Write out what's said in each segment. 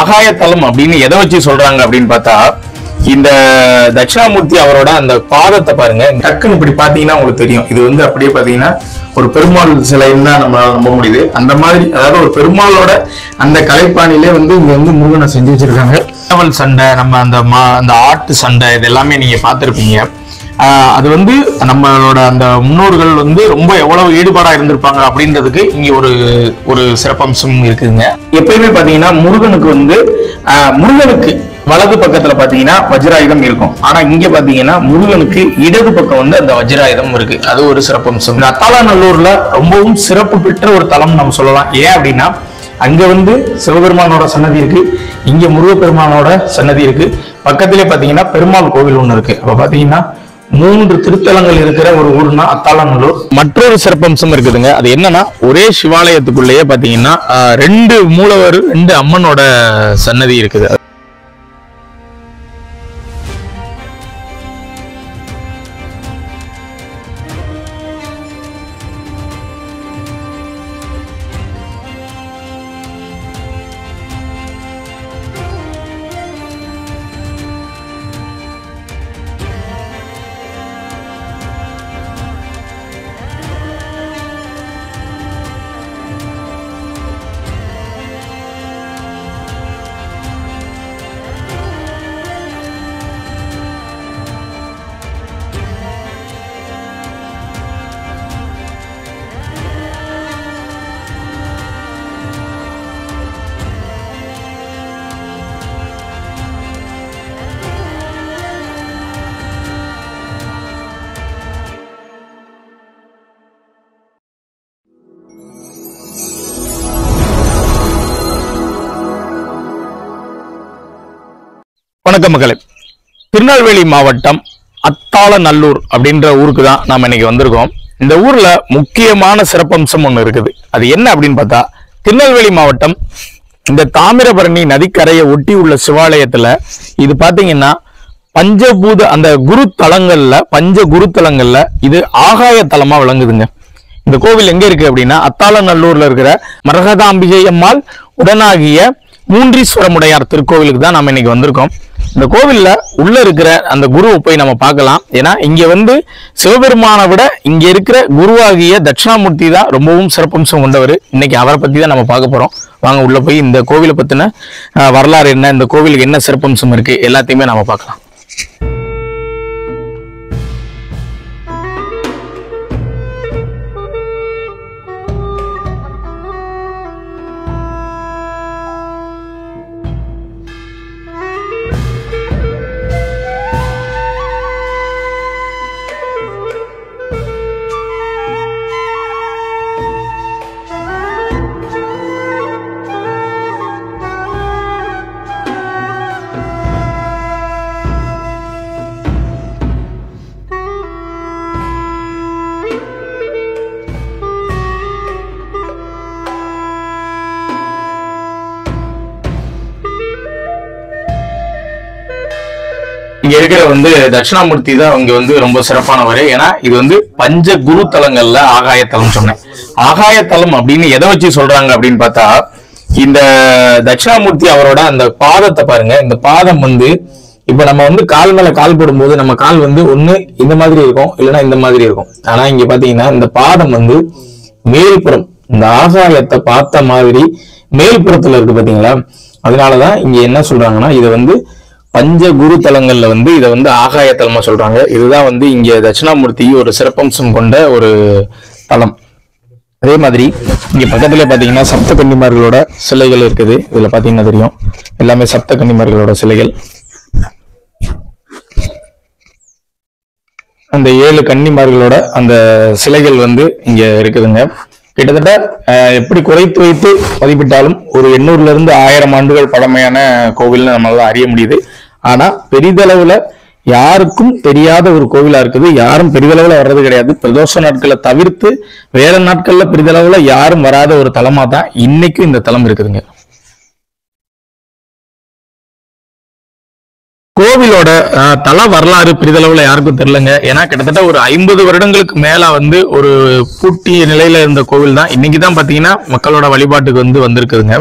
ஆகாய தலம் அப்படின்னு எதை வச்சு சொல்றாங்க அப்படின்னு பார்த்தா, இந்த தட்சிணாமூர்த்தி அவரோட அந்த பாதத்தை பாருங்க. டக்குன்னு இப்படி பாத்தீங்கன்னா உங்களுக்கு தெரியும். இது வந்து அப்படியே பாத்தீங்கன்னா ஒரு பெருமாள் சிலைன்னு தான் நம்மளால நம்ப முடியுது. அந்த மாதிரி, அதாவது ஒரு பெருமாளோட அந்த கலைப்பாணிலே வந்து இங்க வந்து முருகனை செஞ்சு வச்சிருக்காங்க. சண்டை, நம்ம அந்த ஆட்டு சண்டை, இது எல்லாமே நீங்க பார்த்திருப்பீங்க. அது வந்து நம்மளோட அந்த முன்னோர்கள் வந்து ரொம்ப எவ்வளவு ஈடுபாடா இருந்திருப்பாங்க அப்படின்றதுக்கு இங்க ஒரு சிறப்பம்சம் இருக்குதுங்க. எப்பயுமே பாத்தீங்கன்னா முருகனுக்கு வலது பக்கத்துல பாத்தீங்கன்னா வஜ்ராயுதம் இருக்கும். ஆனா இங்க பாத்தீங்கன்னா முருகனுக்கு இடது பக்கம் வந்து அந்த வஜ்ராயுதம் இருக்கு. அது ஒரு சிறப்பம்சம். இந்த அத்தாளநல்லூர்ல ரொம்பவும் சிறப்பு பெற்ற ஒரு தலம் நம்ம சொல்லலாம். ஏன் அப்படின்னா, அங்க வந்து சிவபெருமானோட சன்னதி இருக்கு, இங்க முருகப்பெருமானோட சன்னதி இருக்கு. பக்கத்திலே பாத்தீங்கன்னா பெருமாள் கோவில் ஒண்ணு இருக்கு. அப்ப பாத்தீங்கன்னா 3 திருத்தலங்கள் இருக்கிற ஒரு ஊர்னா அத்தாளநல்லூர். மற்றொரு சிறப்பம்சம் இருக்குதுங்க. அது என்னன்னா, ஒரே சிவாலயத்துக்குள்ளேயே பாத்தீங்கன்னா 2 மூலவர் 2 அம்மனோட சன்னதி இருக்குது. வணக்கம் மக்களே, திருநெல்வேலி மாவட்டம் அத்தாளநல்லூர் அப்படின்ற ஊருக்கு தான் நாம இன்னைக்கு வந்திருக்கோம். இந்த ஊர்ல முக்கியமான சிறப்பம்சம் ஒண்ணு இருக்குது. அது என்ன அப்படின்னு பார்த்தா, திருநெல்வேலி மாவட்டம் இந்த தாமிரபரணி நதிக்கரையை ஒட்டி உள்ள சிவாலயத்துல இது பாத்தீங்கன்னா பஞ்சபூத அந்த பஞ்ச குருத்தலங்கள்ல இது ஆகாய தலமா விளங்குதுங்க. இந்த கோவில் எங்க இருக்கு அப்படின்னா, அத்தாளநல்லூர்ல இருக்கிற மரகதாம்பிகை அம்மாள் உடனாகிய மூன்றீஸ்வரமுடையார் திருக்கோவிலுக்கு தான் நம்ம இன்னைக்கு வந்திருக்கோம். இந்த கோவில்ல உள்ள இருக்கிற அந்த குருவை போய் நம்ம பார்க்கலாம். ஏன்னா இங்க வந்து சிவபெருமானை விட இங்க இருக்கிற குருவாகிய தட்சிணாமூர்த்தி தான் ரொம்பவும் சிறப்பம்சம் கொண்டவர். இன்னைக்கு அவரை பத்தி தான் நம்ம பார்க்க போறோம். வாங்க உள்ள போய் இந்த கோவிலை பத்தின வரலாறு என்ன, இந்த கோவிலுக்கு என்ன சிறப்பம்சம் இருக்கு, எல்லாத்தையுமே நம்ம பார்க்கலாம். இங்க இருக்கிற வந்து தட்சிணாமூர்த்தி தான் இங்க வந்து ரொம்ப சிறப்பானவர். ஏன்னா இது வந்து பஞ்ச குரு தலங்கள்ல ஆகாயத்தலம் சொன்னேன். ஆகாயத்தலம் அப்படின்னு எதை வச்சு சொல்றாங்க அப்படின்னு பார்த்தா, இந்த தட்சிணாமூர்த்தி அவரோட அந்த பாதத்தை பாருங்க. இந்த பாதம் வந்து இப்ப நம்ம வந்து கால் மேல கால் போடும்போது நம்ம கால் வந்து ஒண்ணு இந்த மாதிரி இருக்கும், இல்லைன்னா இந்த மாதிரி இருக்கும். ஆனா இங்க பாத்தீங்கன்னா இந்த பாதம் வந்து மேல்புறம், இந்த ஆகாயத்தை பார்த்த மாதிரி மேல்புறத்துல இருக்கு பாத்தீங்களா. அதனாலதான் இங்க என்ன சொல்றாங்கன்னா, இதை வந்து பஞ்ச குரு தலங்கள்ல வந்து இதை வந்து ஆகாய தலமா சொல்றாங்க. இதுதான் வந்து இங்க தட்சிணாமூர்த்தி ஒரு சிறப்பம்சம் கொண்ட ஒரு தலம். அதே மாதிரி இங்க பக்கத்துல பாத்தீங்கன்னா சப்த கன்னிமார்களோட சிலைகள் இருக்குது. இதுல பாத்தீங்கன்னா தெரியும், எல்லாமே சப்த கன்னிமார்களோட சிலைகள். அந்த 7 கன்னிமார்களோட அந்த சிலைகள் வந்து இங்க இருக்குதுங்க. கிட்டத்தட்ட எப்படி குறைத்து வைத்து மதிப்பிட்டாலும் ஒரு 800 இருந்து 1000 ஆண்டுகள் பழமையான கோவில்னு நம்மளால அறிய முடியுது. ஆனா பெரிதளவுல யாருக்கும் தெரியாத ஒரு கோவிலா இருக்குது. யாரும் பெரிதளவுல வர்றது கிடையாது. பிரதோஷ நாட்களை தவிர்த்து வேற நாட்கள்ல பெரிதளவுல யாரும் வராத ஒரு தலமா தான் இன்னைக்கும் இந்த தலம் இருக்குதுங்க. கோவிலோட தல வரலாறு பெரிதளவுல யாருக்கும் தெரியலங்க. ஏன்னா கிட்டத்தட்ட ஒரு 50 வருடங்களுக்கு மேல வந்து ஒரு பூட்டிய நிலையில இருந்த கோவில் தான் இன்னைக்குதான் பாத்தீங்கன்னா மக்களோட வழிபாட்டுக்கு வந்திருக்குதுங்க.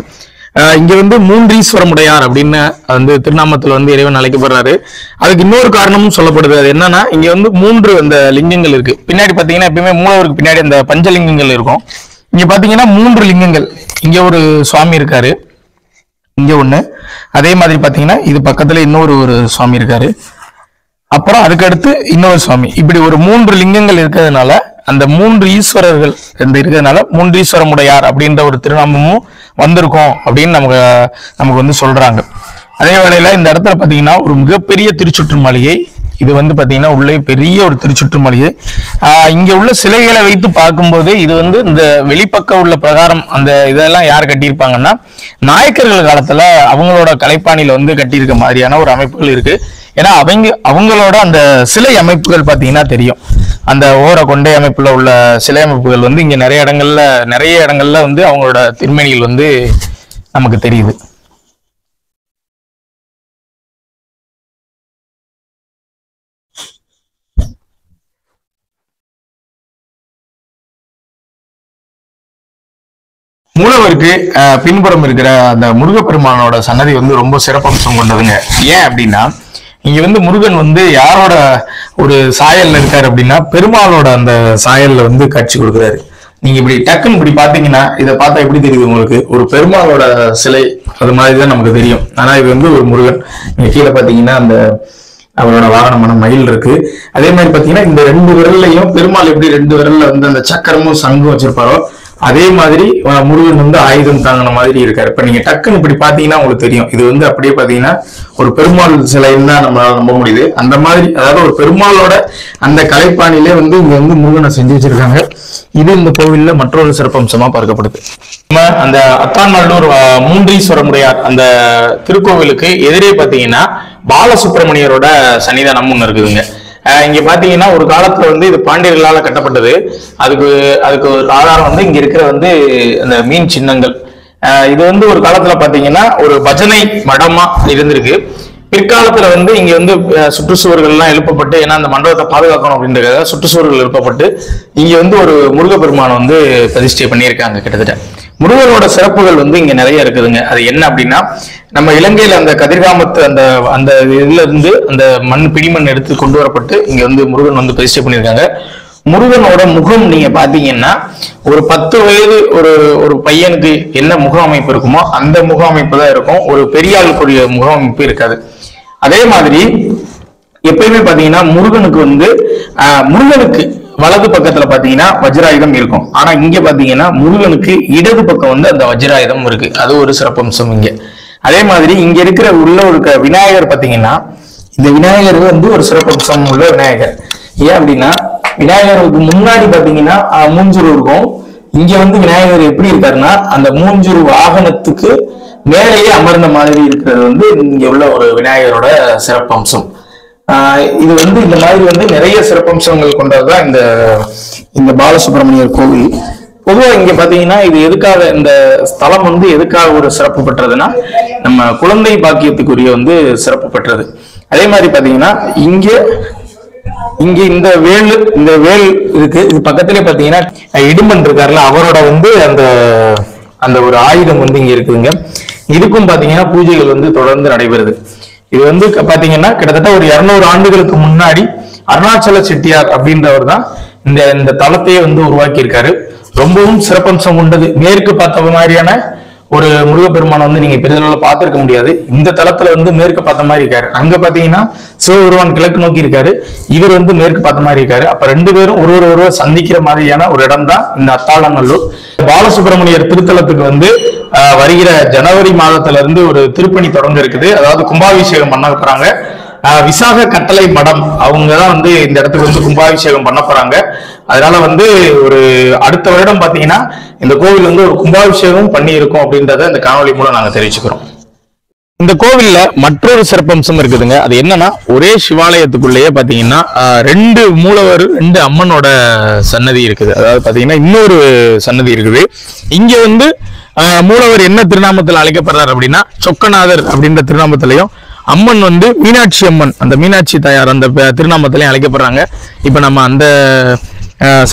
இங்க வந்து மூன்றீஸ்வரமுடையார் அப்படின்னு வந்து திருநாமத்துல வந்து இறைவன் அழைக்கப்படுறாரு. அதுக்கு இன்னொரு காரணமும் சொல்லப்படுது. அது என்னன்னா, இங்க வந்து 3 அந்த லிங்கங்கள் இருக்கு. பின்னாடி பாத்தீங்கன்னா எப்பயுமே மூலவருக்கு பின்னாடி அந்த பஞ்சலிங்கங்கள் இருக்கும். இங்க பாத்தீங்கன்னா 3 லிங்கங்கள். இங்க ஒரு சுவாமி இருக்காரு, இங்க ஒண்ணு. அதே மாதிரி பாத்தீங்கன்னா இது பக்கத்துல இன்னொரு சுவாமி இருக்காரு. அப்புறம் அதுக்கடுத்து இன்னொரு சுவாமி. இப்படி ஒரு 3 லிங்கங்கள் இருக்கிறதுனால, அந்த 3 ஈஸ்வரர்கள் இருக்கிறதுனால மூன்றீஸ்வரமுடையார் அப்படின்ற ஒரு திருநாமமும் வந்திருக்கும் அப்படின்னு நமக்கு வந்து சொல்றாங்க. அதே வேளையில இந்த இடத்துல பாத்தீங்கன்னா ஒரு மிகப்பெரிய திருச்சுற்று மாளிகை. இது வந்து பாத்தீங்கன்னா உள்ளே பெரிய ஒரு திருச்சுற்று மாளிகை. இங்க உள்ள சிலைகளை வைத்து பார்க்கும்போது இது வந்து இந்த வெளிப்பக்கம் உள்ள பிரகாரம் அந்த இதெல்லாம் யார் கட்டியிருப்பாங்கன்னா, நாயக்கர்கள் காலத்துல அவங்களோட கலைப்பாணியில வந்து கட்டியிருக்க மாதிரியான ஒரு அமைப்புகள் இருக்கு. ஏன்னா அவங்களோட அந்த சிலை அமைப்புகள் பாத்தீங்கன்னா தெரியும். அந்த ஓர கொண்டை அமைப்புல உள்ள சிலை அமைப்புகள் வந்து இங்க நிறைய இடங்கள்ல வந்து அவங்களோட திருமேனிகள் வந்து நமக்கு தெரியுது. மூலவருக்கு பின்புறம் இருக்கிற அந்த முருகப்பெருமானோட சன்னதி வந்து ரொம்ப சிறப்பம்சம் கொண்டதுங்க. ஏன் அப்படின்னா, இங்க வந்து முருகன் வந்து யாரோட ஒரு சாயல்ல இருக்காரு அப்படின்னா, பெருமாளோட அந்த சாயல்ல வந்து காட்சி கொடுக்குறாரு. நீங்க இப்படி டக்குன்னு இப்படி பாத்தீங்கன்னா, இதை பார்த்தா எப்படி தெரியுது உங்களுக்கு? ஒரு பெருமாளோட சிலை அது மாதிரிதான் நமக்கு தெரியும். ஆனா இது வந்து ஒரு முருகன். நீங்க கீழே பாத்தீங்கன்னா அந்த அவரோட வாகனமான மயில் இருக்கு. அதே மாதிரி பாத்தீங்கன்னா இந்த 2 விரல்லையும் பெருமாள் எப்படி 2 விரல்ல வந்து அந்த சக்கரமும் சங்கும் வச்சிருப்பாரோ, அதே மாதிரி முருகன் வந்து ஆயுதம் தாங்கின மாதிரி இருக்காரு. இப்ப நீங்க டக்குன்னு இப்படி பாத்தீங்கன்னா உங்களுக்கு தெரியும், இது வந்து அப்படியே பாத்தீங்கன்னா ஒரு பெருமாள் சிலைன்னு தான் நம்மளால நம்ப முடியுது. அந்த மாதிரி, அதாவது ஒரு பெருமாளோட அந்த கலைப்பாணிலே வந்து இங்க வந்து முருகனை செஞ்சு வச்சிருக்காங்க. இது இந்த கோவில்ல மற்றொரு சிறப்பம்சமா பார்க்கப்படுது. நம்ம அந்த அத்தாநல்லூர் மூன்றீஸ்வரமுடையார் அந்த திருக்கோவிலுக்கு எதிரே பாத்தீங்கன்னா பாலசுப்பிரமணியரோட சன்னிதானம் ஒண்ணு இருக்குதுங்க. இங்க பாத்தீங்கன்னா ஒரு காலத்துல வந்து இது பாண்டியர்களால கட்டப்பட்டது. அதுக்கு ஒரு ஆதாரம் வந்து இங்க இருக்கிற வந்து அந்த மீன் சின்னங்கள். இது வந்து ஒரு காலத்துல பாத்தீங்கன்னா ஒரு பஜனை மடமா இருந்திருக்கு. பிற்காலத்துல வந்து இங்க வந்து சுற்றுச்சுவர்கள் எல்லாம் எழுப்பப்பட்டு, ஏன்னா அந்த மண்டபத்தை பாதுகாக்கணும் அப்படின்றத சுற்றுச்சுவர்கள் எழுப்பப்பட்டு இங்க வந்து ஒரு முருகப்பெருமானை வந்து பிரதிஷ்டை பண்ணியிருக்காங்க. கிட்டத்தட்ட முருகனோட சிறப்புகள் வந்து இங்க நிறைய இருக்குதுங்க. அது என்ன அப்படின்னா, நம்ம இலங்கையில அந்த கதிர்காமத்து அந்த இதுல இருந்து அந்த பிடிமண் எடுத்து கொண்டு வரப்பட்டு இங்க வந்து முருகன் வந்து பிரதிஷ்டை பண்ணியிருக்காங்க. முருகனோட முகம் நீங்க பாத்தீங்கன்னா ஒரு 10 வயது ஒரு பையனுக்கு என்ன முக அமைப்பு இருக்குமோ அந்த முக அமைப்பு தான் இருக்கும். ஒரு பெரிய ஆளுக்குரிய முக அமைப்பு இருக்காது. அதே மாதிரி எப்பயுமே பாத்தீங்கன்னா முருகனுக்கு வலது பக்கத்துல பாத்தீங்கன்னா வஜ்ராயுதம் இருக்கும். ஆனா இங்க பாத்தீங்கன்னா முருகனுக்கு இடது பக்கம் வந்து அந்த வஜ்ராயுதம் இருக்கு. அது ஒரு சிறப்பம்சம் இங்க. அதே மாதிரி இங்க இருக்கிற ஒரு விநாயகர் பாத்தீங்கன்னா, இந்த விநாயகர் வந்து ஒரு சிறப்பம்சம் உள்ள விநாயகர். ஏன் அப்படின்னா, விநாயகருக்கு முன்னாடி பாத்தீங்கன்னா மூஞ்சூர் இருக்கும். இங்க வந்து விநாயகர் எப்படி இருக்காருன்னா, அந்த மூஞ்சூர் வாகனத்துக்கு மேலேயே அமர்ந்த மாதிரி இருக்கிறது வந்து இங்க உள்ள ஒரு விநாயகரோட சிறப்பம்சம். இது வந்து இந்த மாதிரி வந்து நிறைய சிறப்பம்சங்கள் கொண்டதுதான் இந்த பாலசுப்பிரமணியர் கோவில். பொதுவா இங்க பாத்தீங்கன்னா இது எதுக்காக, இந்த ஸ்தலம் வந்து எதுக்காக ஒரு சிறப்பு பெற்றதுன்னா, நம்ம குழந்தை பாக்கியத்துக்குரிய வந்து சிறப்பு பெற்றது. அதே மாதிரி பாத்தீங்கன்னா இங்க இந்த வேல் இருக்கு. இது பக்கத்திலே பாத்தீங்கன்னா இடும்பன் இருக்காருல்ல, அவரோட வந்து அந்த ஒரு ஆயுதம் வந்து இங்க இருக்குதுங்க. இதுக்கும் பாத்தீங்கன்னா பூஜைகள் வந்து தொடர்ந்து நடைபெறுது. இது வந்து பாத்தீங்கன்னா கிட்டத்தட்ட ஒரு 200 ஆண்டுகளுக்கு முன்னாடி அருணாச்சல செட்டியார் அப்படின்றவர் தான் இந்த தலத்தையே வந்து உருவாக்கி இருக்காரு. ரொம்பவும் சிறப்பம்சம் கொண்டது. மேற்கு பார்த்த மாதிரியான ஒரு முருகப்பெருமானை வந்து நீங்க பெரிதளவுல பார்த்திருக்க முடியாது. இந்த தலத்துல வந்து மேற்கு பார்த்த மாதிரி இருக்காரு. அங்க பாத்தீங்கன்னா சிவபெருமான் கிழக்கு நோக்கி இருக்காரு, இவர் வந்து மேற்கு பார்த்த மாதிரி இருக்காரு. அப்ப 2 பேரும் ஒருவர் சந்திக்கிற மாதிரியான ஒரு இடம் தான் இந்த அத்தாளநல்லூர். பாலசுப்பிரமணியர் திருத்தலத்துக்கு வந்து வருகிற ஜனவரி மாதத்துல இருந்து ஒரு திருப்பணி தொடங்க இருக்குது. அதாவது கும்பாபிஷேகம் பண்ண போறாங்க. விசாக கட்டளை மடம் அவங்கதான் வந்து இந்த இடத்துக்கு வந்து கும்பாபிஷேகம் பண்ண போறாங்க. அதனால வந்து ஒரு அடுத்த வருடம் பாத்தீங்கன்னா இந்த கோவில் வந்து ஒரு கும்பாபிஷேகம் பண்ணி இருக்கும் அப்படின்றத இந்த காணொலி மூலம் நாங்க தெரிவிச்சுக்கிறோம். இந்த கோவில்ல மற்றொரு சிறப்பம்சம் இருக்குதுங்க. அது என்னன்னா, ஒரே சிவாலயத்துக்குள்ளேயே பாத்தீங்கன்னா 2 மூலவர் 2 அம்மனோட சன்னதி இருக்குது. அதாவது பாத்தீங்கன்னா இன்னொரு சன்னதி இருக்குது. இங்க வந்து மூலவர் என்ன திருநாமத்தில் அழைக்கப்படுறாரு அப்படின்னா சொக்கநாதர் அப்படின்ற திருநாமத்திலையும், அம்மன் வந்து மீனாட்சி அம்மன், அந்த மீனாட்சி தாயார் அந்த திருநாமத்திலையும் அழைக்கப்படுறாங்க. இப்ப நம்ம அந்த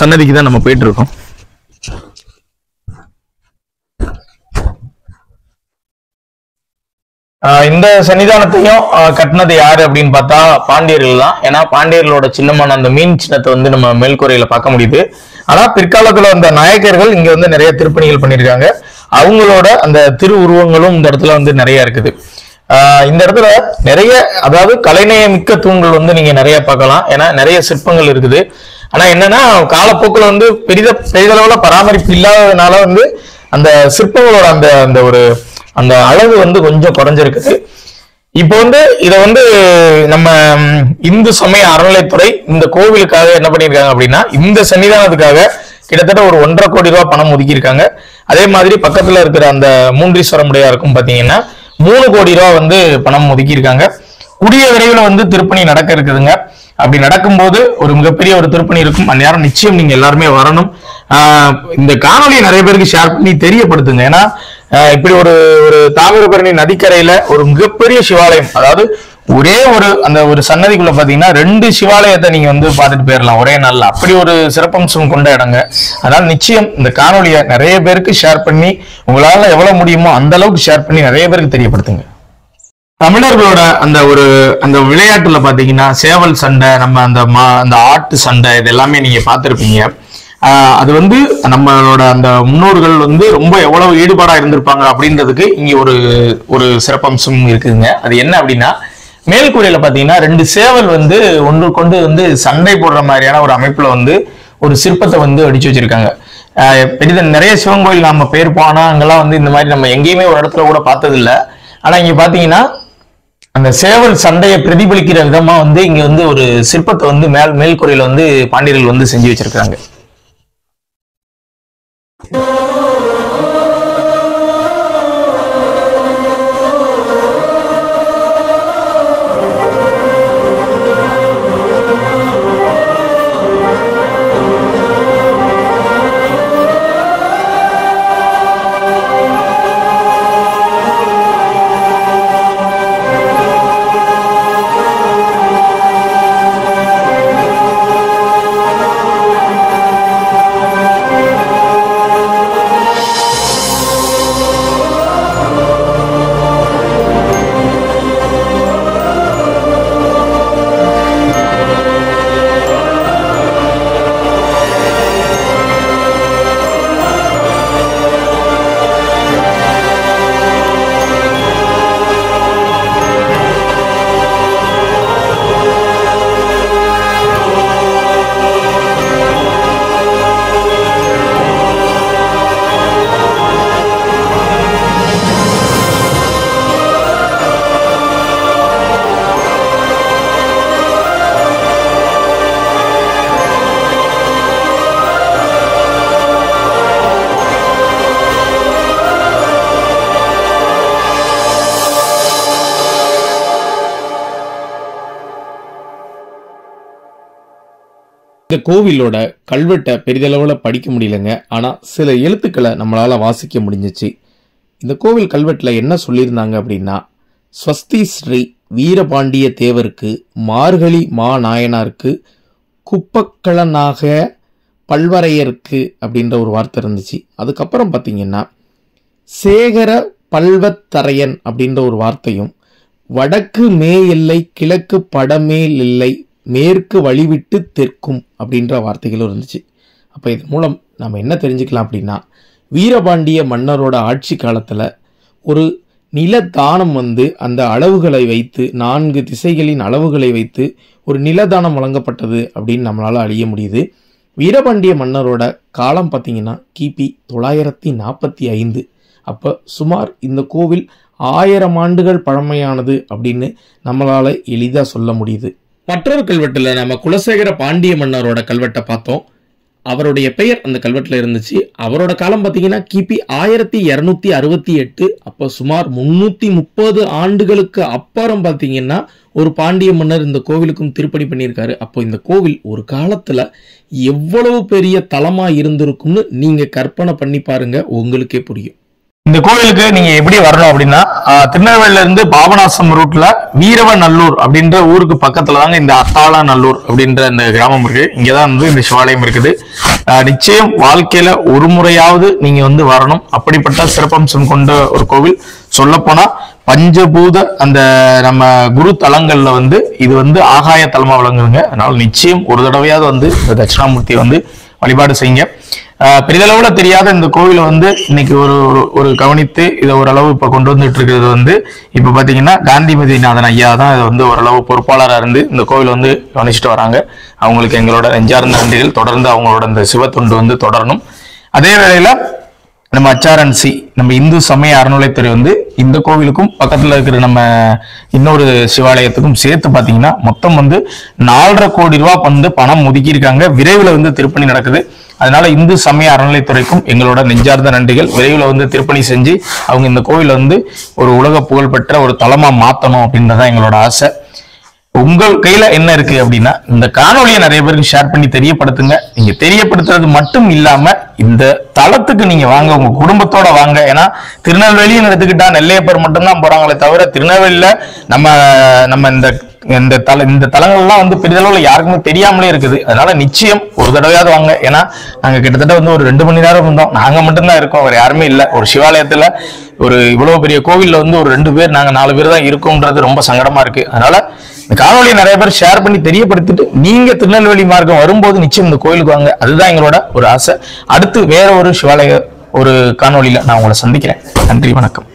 சன்னதிக்கு தான் நம்ம போயிட்டு இருக்கோம். இந்த சன்னிதானத்தையும் கட்டினது யாரு அப்படின்னு பார்த்தா பாண்டியர்கள் தான். ஏன்னா பாண்டியர்களோட சின்னமான அந்த மீன் சின்னத்தை வந்து நம்ம மேல்கூரையில பார்க்க முடியுது. ஆனா பிற்காலத்துல அந்த நாயக்கர்கள் இங்க வந்து நிறைய திருப்பணிகள் பண்ணியிருக்காங்க. அவங்களோட அந்த திரு உருவங்களும் இந்த இடத்துல வந்து நிறைய இருக்குது. இந்த இடத்துல நிறைய, அதாவது கலைநயமிக்க தூண்கள் வந்து நீங்க நிறைய பார்க்கலாம். ஏன்னா நிறைய சிற்பங்கள் இருக்குது. ஆனா என்னன்னா காலப்போக்கில் வந்து பெரிதளவுல பராமரிப்பு இல்லாததுனால வந்து அந்த சிற்பங்களோட அந்த அந்த ஒரு அந்த அளவு வந்து கொஞ்சம் குறைஞ்சிருக்குது. இப்போ வந்து இதை வந்து நம்ம இந்து சமய அறநிலைத்துறை இந்த கோவிலுக்காக என்ன பண்ணியிருக்காங்க அப்படின்னா, இந்த சன்னிதானத்துக்காக கிட்டத்தட்ட ஒரு 1.5 கோடி ரூபாய் பணம் ஒதுக்கியிருக்காங்க. அதே மாதிரி பக்கத்துல இருக்கிற அந்த மூன்றீஸ்வரமுடையாருக்கும் பாத்தீங்கன்னா 3 கோடி ரூபாய் வந்து பணம் ஒதுக்கியிருக்காங்க. கூடிய விரைவில் வந்து திருப்பணி நடக்க இருக்குதுங்க. அப்படி நடக்கும்போது ஒரு மிகப்பெரிய ஒரு திருப்பணி இருக்கும். அந்நேரம் நிச்சயம் நீங்க எல்லாருமே வரணும். இந்த காணொலியை நிறைய பேருக்கு ஷேர் பண்ணி தெரியப்படுத்துங்க. ஏன்னா இப்படி ஒரு ஒரு தாமிரபரணி நதிக்கரையில ஒரு மிகப்பெரிய சிவாலயம், அதாவது ஒரே அந்த ஒரு சன்னதிக்குள்ள பாத்தீங்கன்னா 2 சிவாலயத்தை நீங்க வந்து பார்த்துட்டு போயிடலாம் ஒரே நாள்ல. அப்படி ஒரு சிறப்பம்சம் கொண்ட இடங்க. அதனால நிச்சயம் இந்த காணொலியை நிறைய பேருக்கு ஷேர் பண்ணி, உங்களால எவ்வளவு முடியுமோ அந்த அளவுக்கு ஷேர் பண்ணி நிறைய பேருக்கு தெரியப்படுத்துங்க. தமிழர்களோட அந்த விளையாட்டுல பாத்தீங்கன்னா சேவல் சண்டை, நம்ம அந்த ஆட்டு சண்டை, இது எல்லாமே நீங்க பார்த்திருப்பீங்க. அது வந்து நம்மளோட அந்த முன்னோர்கள் வந்து ரொம்ப எவ்வளவு ஈடுபாடா இருந்திருப்பாங்க அப்படின்றதுக்கு இங்க ஒரு சிறப்பம்சம் இருக்குதுங்க. அது என்ன அப்படின்னா, மேல்கூரையில பாத்தீங்கன்னா 2 சேவல் வந்து ஒன்று கொண்டு வந்து சண்டை போடுற மாதிரியான ஒரு அமைப்புல வந்து ஒரு சிற்பத்தை வந்து அடிச்சு வச்சிருக்காங்க. நிறைய சிவன் கோயில் நம்ம போயிருப்போம். ஆனா அங்கெல்லாம் வந்து இந்த மாதிரி நம்ம எங்கேயுமே ஒரு இடத்துல கூட பார்த்தது இல்லை. ஆனா இங்க பாத்தீங்கன்னா அந்த சேவல் சண்டையை பிரதிபலிக்கிற விதமா வந்து இங்க வந்து ஒரு சிற்பத்தை வந்து மேல்கூரையில வந்து பாண்டியர்கள் வந்து செஞ்சு வச்சிருக்காங்க. இந்த கோவிலோட கல்வெட்டை பெரிதளவுல படிக்க முடியலங்க. ஆனா சில எழுத்துக்களை நம்மளால வாசிக்க முடிஞ்சிச்சு. இந்த கோவில் கல்வெட்டுல என்ன சொல்லியிருந்தாங்க அப்படின்னா, ஸ்வஸ்தி ஸ்ரீ வீரபாண்டிய தேவருக்கு, மார்கழி மா நாயனாருக்கு, குப்பக்களனாக பல்வரையருக்கு அப்படின்ற ஒரு வார்த்தை இருந்துச்சு. அதுக்கப்புறம் பார்த்தீங்கன்னா சேகர பல்வத்தரையன் அப்படின்ற ஒரு வார்த்தையும், வடக்கு மே எல்லை கிழக்கு படமேல் எல்லை மேற்கு வழிவிட்டு தெற்கும் அப்படின்ற வார்த்தைகளும் இருந்துச்சு. அப்போ இதன் மூலம் நம்ம என்ன தெரிஞ்சுக்கலாம் அப்படின்னா, வீரபாண்டிய மன்னரோட ஆட்சி காலத்தில் ஒரு நிலதானம் வந்து அந்த அளவுகளை வைத்து 4 திசைகளின் அளவுகளை வைத்து ஒரு நிலதானம் வழங்கப்பட்டது அப்படின்னு நம்மளால் அறிய முடியுது. வீரபாண்டிய மன்னரோட காலம் பார்த்தீங்கன்னா கிபி 945. அப்போ சுமார் இந்த கோவில் 1000 ஆண்டுகள் பழமையானது அப்படின்னு நம்மளால் எளிதாக சொல்ல முடியுது. மற்றொரு கல்வெட்டில் நம்ம குலசேகர பாண்டிய மன்னரோட கல்வெட்டை பார்த்தோம். அவருடைய பெயர் அந்த கல்வெட்டில் இருந்துச்சு. அவரோட காலம் பார்த்தீங்கன்னா கிபி 1268. அப்போ சுமார் 330 ஆண்டுகளுக்கு அப்புறம் பார்த்தீங்கன்னா ஒரு பாண்டிய மன்னர் இந்த கோவிலுக்கும் திருப்பணி பண்ணியிருக்காரு. அப்போ இந்த கோவில் ஒரு காலத்தில் எவ்வளவு பெரிய தலமா இருந்திருக்கும்னு நீங்க கற்பனை பண்ணி பாருங்க, உங்களுக்கே புரியும். இந்த கோவிலுக்கு நீங்க எப்படி வரணும் அப்படின்னா, திருநெல்வேலியில இருந்து பாபநாசம் ரூட்ல வீரவநல்லூர் அப்படின்ற ஊருக்கு பக்கத்துல தாங்க இந்த அத்தாளநல்லூர் அப்படின்ற இந்த கிராமம் இருக்கு. இங்கதான் வந்து இந்த சிவாலயம் இருக்குது. நிச்சயம் வாழ்க்கையில ஒரு முறையாவது நீங்க வந்து வரணும். அப்படிப்பட்ட சிறப்பம்சம் கொண்ட ஒரு கோவில். சொல்ல போனா பஞ்சபூத அந்த நம்ம குரு தலங்கள்ல வந்து இது வந்து ஆகாய தலமா விளங்குங்க. அதனால நிச்சயம் ஒரு தடவையாவது வந்து இந்த தட்சிணாமூர்த்தியை வந்து வழிபாடு செய்யுங்க. பெரிதளவுல தெரியாத இந்த கோவிலை வந்து இன்னைக்கு ஒரு கவனித்து இதை ஓரளவு இப்ப கொண்டு வந்துட்டு இருக்கிறது வந்து இப்ப பாத்தீங்கன்னா காந்திமதிநாதன் ஐயா தான் இதை வந்து ஓரளவு பொறுப்பாளராக இருந்து இந்த கோவிலை வந்து கவனிச்சுட்டு வராங்க. அவங்களுக்கு எங்களோட நெஞ்சார்ந்த நன்றிகள். தொடர்ந்து அவங்களோட இந்த சிவத்தொண்டு வந்து தொடரணும். அதே வேளையில நம்ம HRNC நம்ம இந்து சமய அறநிலைத்துறை வந்து இந்த கோவிலுக்கும் பக்கத்துல இருக்கிற நம்ம இன்னொரு சிவாலயத்துக்கும் சேர்த்து பாத்தீங்கன்னா மொத்தம் வந்து 4.5 கோடி ரூபாய் வந்து பணம் ஒதுக்கி இருக்காங்க. விரைவில் வந்து திருப்பணி நடக்குது. அதனால இந்து சமய அறநிலைத்துறைக்கும் எங்களோட நெஞ்சார்ந்த நன்றிகள். விரைவில் வந்து திருப்பணி செஞ்சு அவங்க இந்த கோவிலை வந்து ஒரு உலக புகழ்பெற்ற ஒரு தலமா மாத்தணும் அப்படின்றதான் எங்களோட ஆசை. உங்கள் கையில என்ன இருக்கு அப்படின்னா இந்த காணொலியை நிறைய பேருக்கு ஷேர் பண்ணி தெரியப்படுத்துங்க. நீங்க தெரியப்படுத்துறது மட்டும் இல்லாம இந்த தலத்துக்கு நீங்க வாங்க, உங்க குடும்பத்தோட வாங்க. ஏன்னா திருநெல்வேலின்னு எடுத்துக்கிட்டா நெல்லையப்பர் மட்டும்தான் போறாங்களே தவிர திருநெல்வேலியில நம்ம இந்த தலங்கள்லாம் வந்து பெரிதளவுல யாருக்குமே தெரியாமலே இருக்குது. அதனால நிச்சயம் ஒரு தடவையாவது வாங்க. ஏன்னா நாங்க கிட்டத்தட்ட வந்து ஒரு 2 மணி நேரம் இருந்தோம். நாங்க மட்டும்தான் இருக்கோம், வேற யாருமே இல்லை. ஒரு சிவாலயத்துல ஒரு இவ்வளவு பெரிய கோவில்ல வந்து ஒரு 2 பேர், நாங்க 4 பேர் தான் இருக்கோம்ன்றது ரொம்ப சங்கடமா இருக்கு. அதனால இந்த காணொலியை நிறைய பேர் ஷேர் பண்ணி தெரியப்படுத்திட்டு நீங்க திருநெல்வேலி மார்க்கம் வரும்போது நிச்சயம் இந்த கோயிலுக்கு வாங்க. அதுதான் எங்களோட ஒரு ஆசை. அடுத்து வேற ஒரு சிவாலய ஒரு காணொலியில நான் உங்களை சந்திக்கிறேன். நன்றி, வணக்கம்.